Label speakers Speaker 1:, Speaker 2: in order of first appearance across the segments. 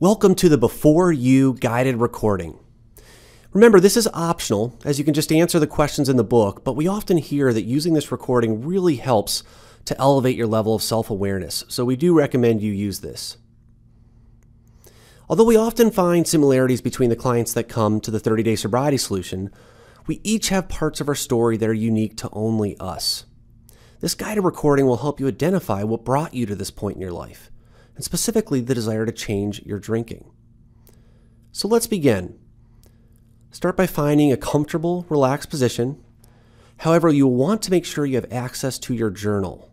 Speaker 1: Welcome to the Before You guided recording. Remember, this is optional, as you can just answer the questions in the book, but we often hear that using this recording really helps to elevate your level of self-awareness, so we do recommend you use this. Although we often find similarities between the clients that come to the 30-day sobriety solution, we each have parts of our story that are unique to only us. This guided recording will help you identify what brought you to this point in your life, and specifically the desire to change your drinking. So let's begin. Start by finding a comfortable, relaxed position. However, you'll want to make sure you have access to your journal.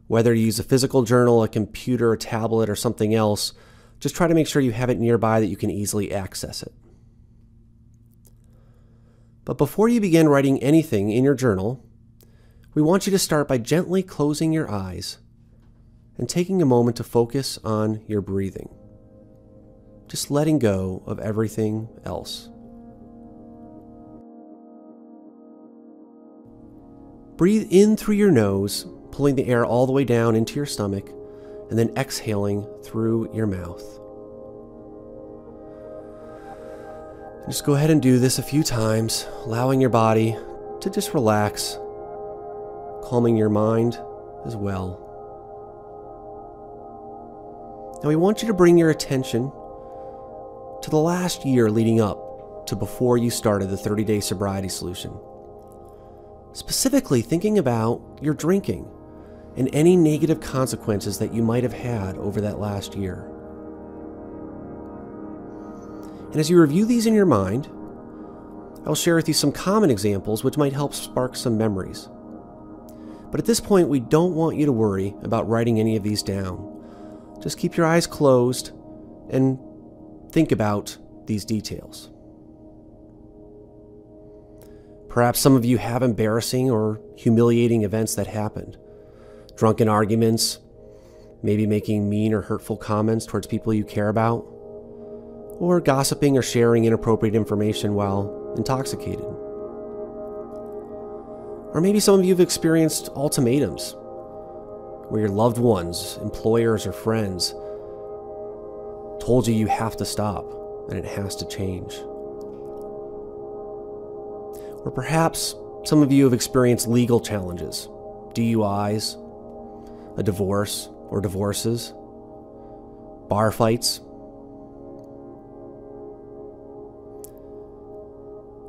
Speaker 1: Whether you use a physical journal, a computer, a tablet, or something else, just try to make sure you have it nearby that you can easily access it. But before you begin writing anything in your journal, we want you to start by gently closing your eyes and taking a moment to focus on your breathing. Just letting go of everything else. Breathe in through your nose, pulling the air all the way down into your stomach, and then exhaling through your mouth. And just go ahead and do this a few times, allowing your body to just relax, calming your mind as well. Now we want you to bring your attention to the last year leading up to before you started the 30-day sobriety solution. Specifically thinking about your drinking and any negative consequences that you might have had over that last year. And as you review these in your mind, I'll share with you some common examples which might help spark some memories. But at this point, we don't want you to worry about writing any of these down. Just keep your eyes closed and think about these details. Perhaps some of you have embarrassing or humiliating events that happened. Drunken arguments, maybe making mean or hurtful comments towards people you care about, or gossiping or sharing inappropriate information while intoxicated. Or maybe some of you have experienced ultimatums, where your loved ones, employers, or friends told you have to stop and it has to change. Or perhaps some of you have experienced legal challenges, DUIs, a divorce or divorces, bar fights.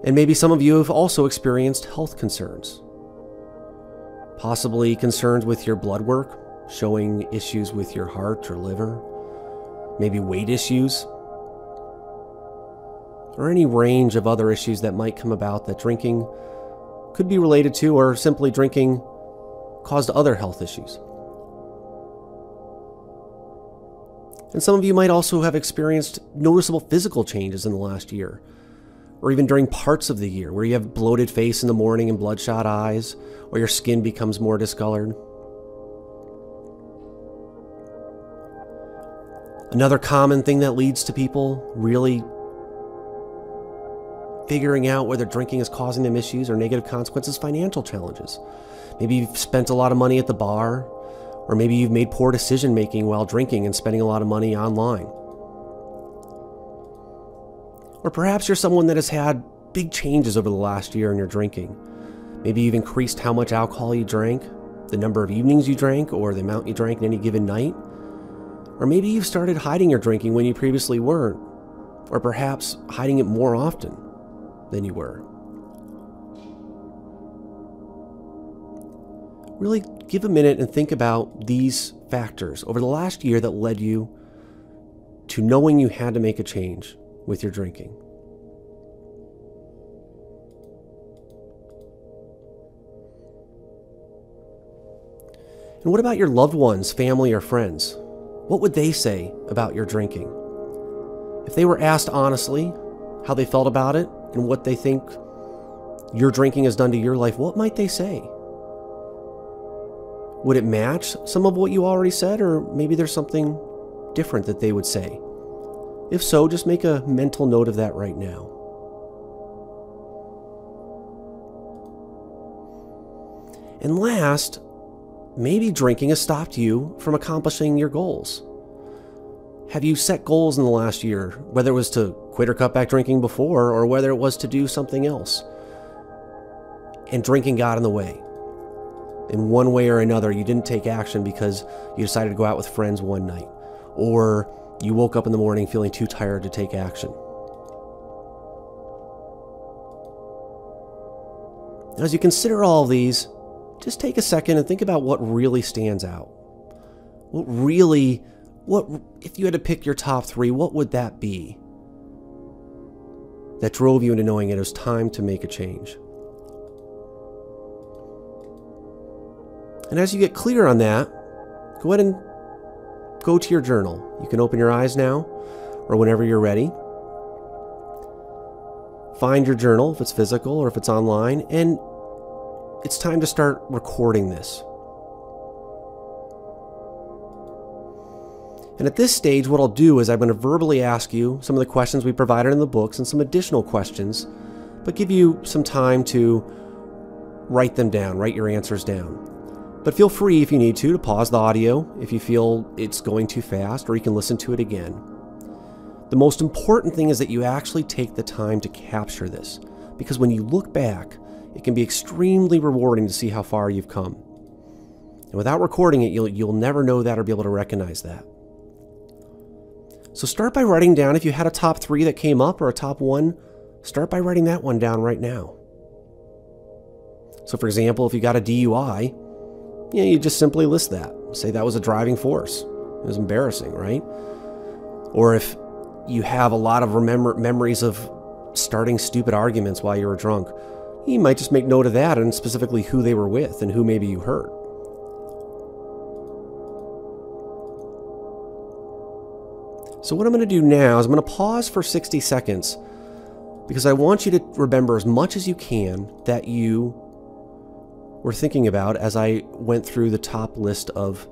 Speaker 1: And maybe some of you have also experienced health concerns. Possibly concerns with your blood work, showing issues with your heart or liver, maybe weight issues, or any range of other issues that might come about that drinking could be related to, or simply drinking caused other health issues. And some of you might also have experienced noticeable physical changes in the last year, or even during parts of the year where you have bloated face in the morning and bloodshot eyes, or your skin becomes more discolored. Another common thing that leads to people really figuring out whether drinking is causing them issues or negative consequences, financial challenges. Maybe you've spent a lot of money at the bar, or maybe you've made poor decision making while drinking and spending a lot of money online. Or perhaps you're someone that has had big changes over the last year in your drinking. Maybe you've increased how much alcohol you drank, the number of evenings you drank, or the amount you drank in any given night. Or maybe you've started hiding your drinking when you previously weren't, or perhaps hiding it more often than you were. Really give a minute and think about these factors over the last year that led you to knowing you had to make a change with your drinking. And what about your loved ones, family, or friends? What would they say about your drinking? If they were asked honestly how they felt about it and what they think your drinking has done to your life, what might they say? Would it match some of what you already said, or maybe there's something different that they would say? If so, just make a mental note of that right now. And last, maybe drinking has stopped you from accomplishing your goals. Have you set goals in the last year, whether it was to quit or cut back drinking before, or whether it was to do something else? And drinking got in the way. In one way or another, you didn't take action because you decided to go out with friends one night, or you woke up in the morning feeling too tired to take action. As you consider all of these, just take a second and think about what really stands out. If you had to pick your top 3, what would that be that drove you into knowing it was time to make a change? And as you get clear on that, go ahead and go to your journal. You can open your eyes now, or whenever you're ready. Find your journal, if it's physical or if it's online, and it's time to start recording this. And at this stage, what I'll do is I'm going to verbally ask you some of the questions we provided in the books and some additional questions, but give you some time to write them down, write your answers down. But feel free, if you need to pause the audio if you feel it's going too fast, or you can listen to it again. The most important thing is that you actually take the time to capture this, because when you look back, it can be extremely rewarding to see how far you've come. And without recording it, you'll never know that or be able to recognize that. So start by writing down, if you had a top 3 that came up or a top 1, start by writing that one down right now. So for example, if you got a DUI, you just simply list that. Say that was a driving force. It was embarrassing, right? Or if you have a lot of memories of starting stupid arguments while you were drunk, you might just make note of that and specifically who they were with and who maybe you hurt. So what I'm going to do now is I'm going to pause for 60 seconds because I want you to remember as much as you can that you were thinking about as I went through the top list of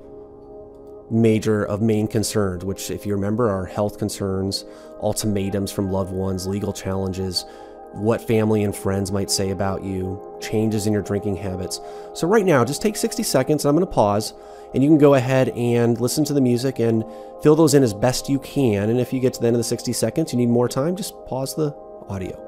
Speaker 1: main concerns, which, if you remember, are health concerns, ultimatums from loved ones, legal challenges, what family and friends might say about you, changes in your drinking habits. So right now, just take 60 seconds, and I'm going to pause, and you can go ahead and listen to the music and fill those in as best you can. And if you get to the end of the 60 seconds, you need more time, just pause the audio.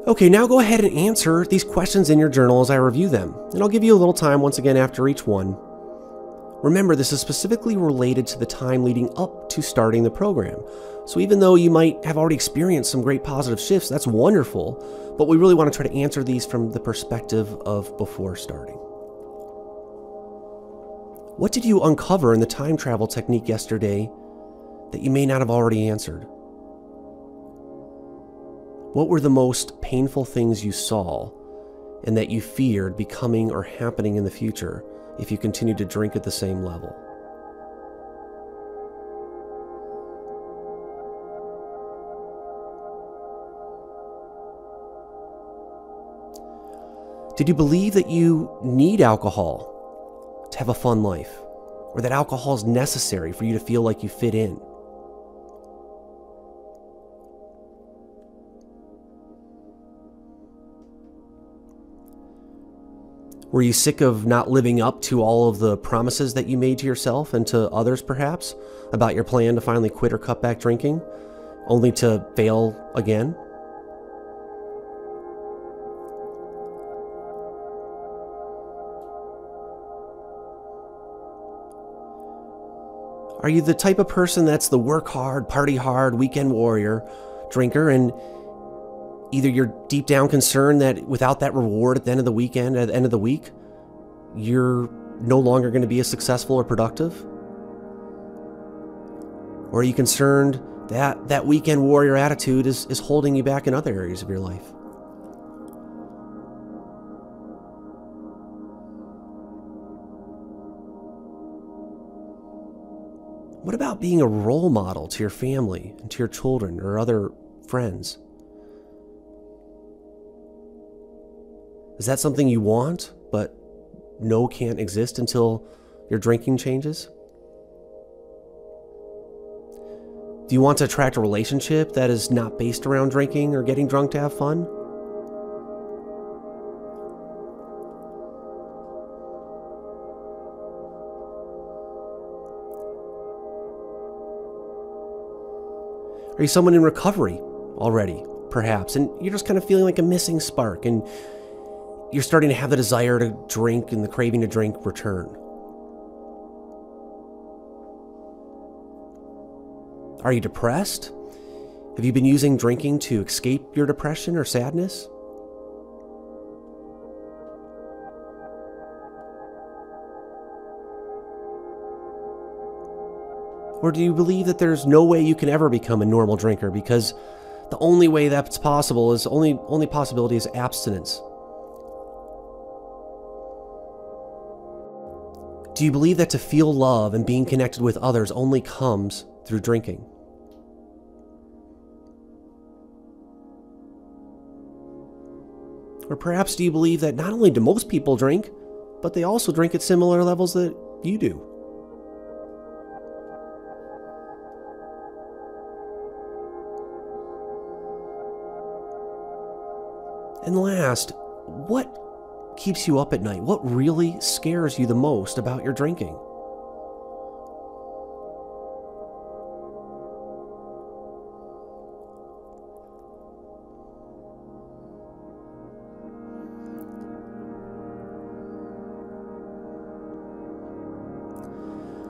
Speaker 1: Okay, now go ahead and answer these questions in your journal as I review them, and I'll give you a little time once again after each one. Remember, this is specifically related to the time leading up to starting the program. So even though you might have already experienced some great positive shifts, that's wonderful, but we really want to try to answer these from the perspective of before starting. What did you uncover in the time travel technique yesterday that you may not have already answered? What were the most painful things you saw and that you feared becoming or happening in the future if you continued to drink at the same level? Did you believe that you need alcohol to have a fun life, or that alcohol is necessary for you to feel like you fit in? Were you sick of not living up to all of the promises that you made to yourself and to others, perhaps, about your plan to finally quit or cut back drinking, only to fail again? Are you the type of person that's the work hard, party hard, weekend warrior drinker, and either you're deep down concerned that without that reward at the end of the weekend, at the end of the week, you're no longer going to be as successful or productive? Or are you concerned that that weekend warrior attitude is holding you back in other areas of your life? What about being a role model to your family and to your children or other friends? Is that something you want, but no, can't exist until your drinking changes? Do you want to attract a relationship that is not based around drinking or getting drunk to have fun? Are you someone in recovery already, perhaps, and you're just kind of feeling like a missing spark, and you're starting to have the desire to drink and the craving to drink return? Are you depressed? Have you been using drinking to escape your depression or sadness? Or do you believe that there's no way you can ever become a normal drinker because the only way that's possible is only possibility is abstinence? Do you believe that to feel love and being connected with others only comes through drinking? Or perhaps do you believe that not only do most people drink, but they also drink at similar levels that you do? And last, what keeps you up at night? What really scares you the most about your drinking?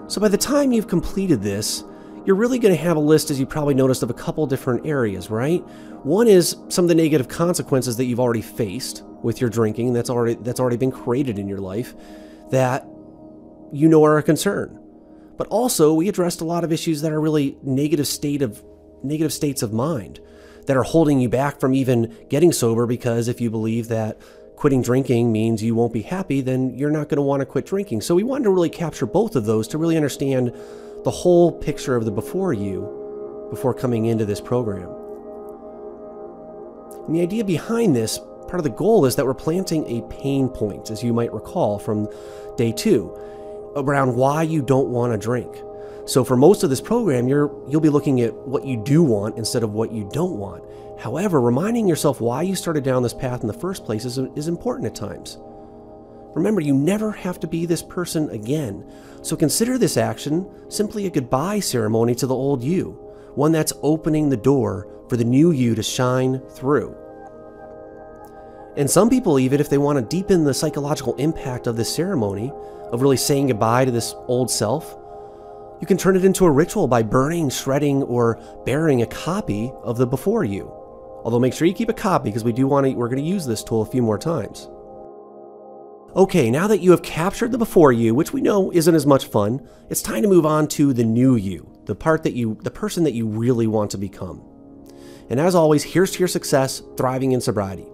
Speaker 1: So by the time you've completed this, you're really going to have a list, as you probably noticed, of a couple different areas, right? One is some of the negative consequences that you've already faced with your drinking that's already been created in your life that you know are a concern. But also, we addressed a lot of issues that are really negative states of mind that are holding you back from even getting sober, because if you believe that quitting drinking means you won't be happy, then you're not going to want to quit drinking. So we wanted to really capture both of those to really understand the whole picture of the before coming into this program. And the idea behind this, part of the goal, is that we're planting a pain point, as you might recall from day 2, around why you don't want to drink. So for most of this program, you'll be looking at what you do want instead of what you don't want. However, reminding yourself why you started down this path in the first place is important at times. Remember, you never have to be this person again. So consider this action simply a goodbye ceremony to the old you, one that's opening the door for the new you to shine through. And some people, even if they want to deepen the psychological impact of this ceremony, of really saying goodbye to this old self, you can turn it into a ritual by burning, shredding, or burying a copy of the before you. Although make sure you keep a copy, because we're going to use this tool a few more times. Okay, now that you have captured the before you, which we know isn't as much fun, it's time to move on to the new you, the person that you really want to become. And as always, here's to your success, thriving in sobriety.